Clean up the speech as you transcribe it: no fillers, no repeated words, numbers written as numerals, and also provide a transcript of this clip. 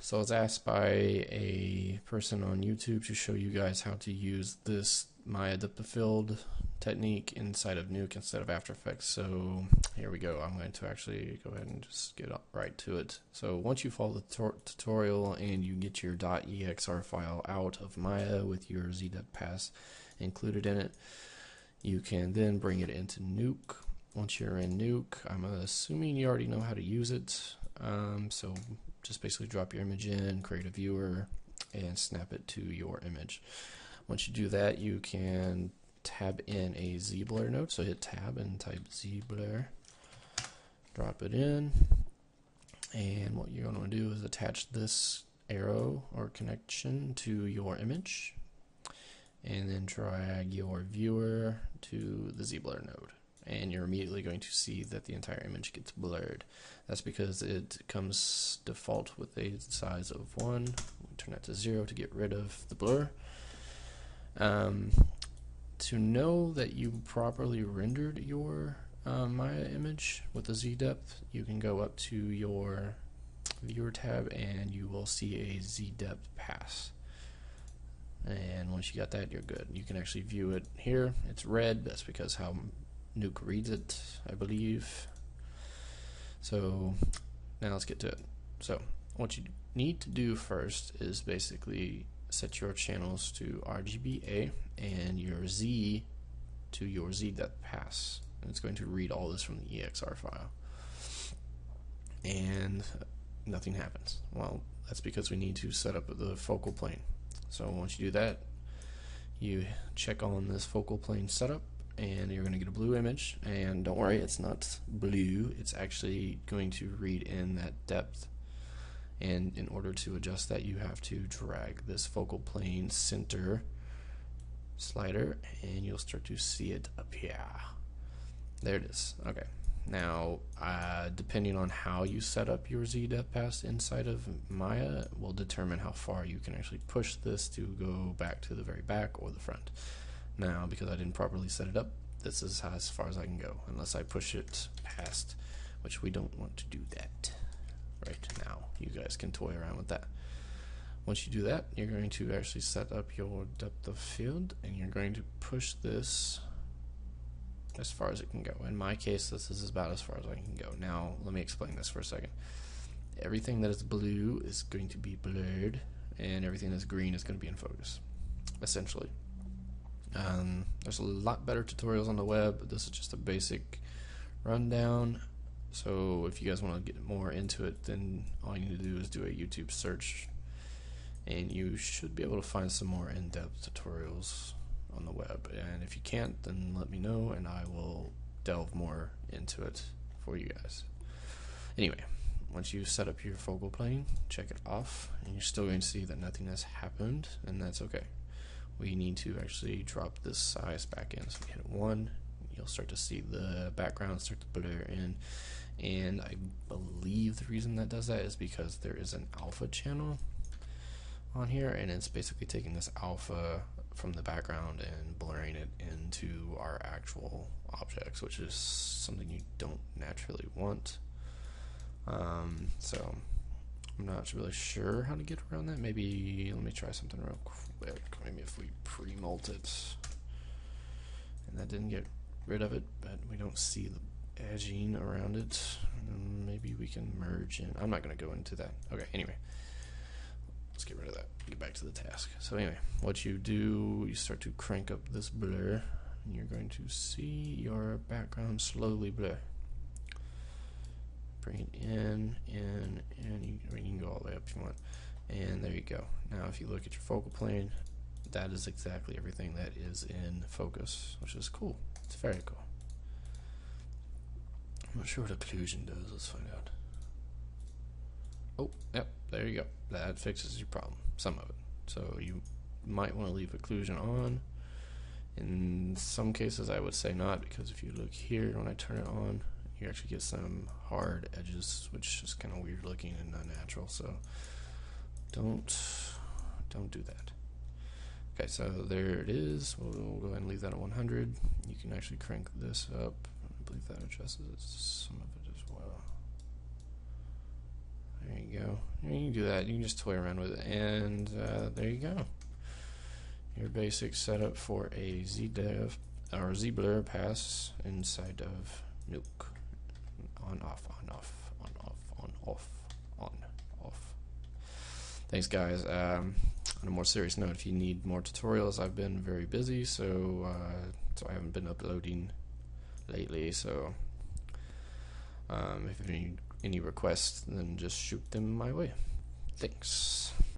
So I was asked by a person on YouTube to show you guys how to use this Maya depth of field technique inside of Nuke instead of After Effects. So here we go. I'm going to actually go ahead and just get right to it. So once you follow the tutorial and you get your .exr file out of Maya with your ZDepth pass included in it, you can then bring it into Nuke. Once you're in Nuke, I'm assuming you already know how to use it. So just basically drop your image in, create a viewer, and snap it to your image. Once you do that, you can tab in a ZBlur node. So hit tab and type ZBlur, drop it in, and what you're going to do is attach this arrow or connection to your image, and then drag your viewer to the ZBlur node. And you're immediately going to see that the entire image gets blurred. That's because it comes default with a size of 1. We turn that to 0 to get rid of the blur. To know that you properly rendered your Maya image with the ZDepth, you can go up to your viewer tab and you will see a ZDepth pass. And once you got that, you're good. You can actually view it here. It's red. That's because how Nuke reads it, I believe. So now let's get to it. So what you need to do first is basically set your channels to RGBA and your Z to your ZDepth pass. And it's going to read all this from the EXR file. And nothing happens. Well, that's because we need to set up the focal plane. So once you do that, you check on this focal plane setup, and you're going to get a blue image. And don't worry, it's not blue, it's actually going to read in that depth. And in order to adjust that, you have to drag this focal plane center slider, and you'll start to see it appear. There it is. Okay. Now, depending on how you set up your ZDepth pass inside of Maya will determine how far you can actually push this to go back to the very back or the front. Now, because I didn't properly set it up, this is as far as I can go, unless I push it past, which we don't want to do that right now. You guys can toy around with that. Once you do that, you're going to actually set up your depth of field, and you're going to push this as far as it can go. In my case, this is about as far as I can go. Now, let me explain this for a second. Everything that is blue is going to be blurred, and everything that's green is going to be in focus, essentially. There's a lot better tutorials on the web, but this is just a basic rundown. So if you guys want to get more into it, then all you need to do is do a YouTube search, and you should be able to find some more in-depth tutorials on the web. And if you can't, then let me know and I will delve more into it for you guys. Anyway, once you set up your focal plane, check it off, and you're still going to see that nothing has happened, and that's okay. We need to actually drop this size back in. So we hit 1, you'll start to see the background start to blur in, and I believe the reason that does that is because there is an alpha channel on here, and it's basically taking this alpha from the background and blurring it into our actual objects, which is something you don't naturally want. So I'm not really sure how to get around that. Maybe let me try something real quick. Maybe if we pre-molt it, and that didn't get rid of it, but we don't see the edging around it. Maybe we can merge in. I'm not going to go into that. Okay, anyway, let's get rid of that. Get back to the task. So anyway, what you do, you start to crank up this blur, and you're going to see your background slowly blur. Bring it in, and you can go all the way up if you want. And there you go. Now if you look at your focal plane, that is exactly everything that is in focus, which is cool. It's very cool. I'm not sure what occlusion does. Let's find out. Oh, yep, there you go. That fixes your problem, some of it. So you might want to leave occlusion on. In some cases I would say not, because if you look here, when I turn it on, you actually get some hard edges, which is kind of weird looking and unnatural. So don't do that. Okay, so there it is. We'll go ahead and leave that at 100. You can actually crank this up. I believe that adjusts some of it as well. There you you go. You can do that. You can just toy around with it, and there you go. Your basic setup for a ZBlur pass inside of Nuke. On, off, on, off, on, off, on, off, on, off. Thanks, guys. On a more serious note, if you need more tutorials, I've been very busy, so I haven't been uploading lately. So if any requests, then just shoot them my way. Thanks.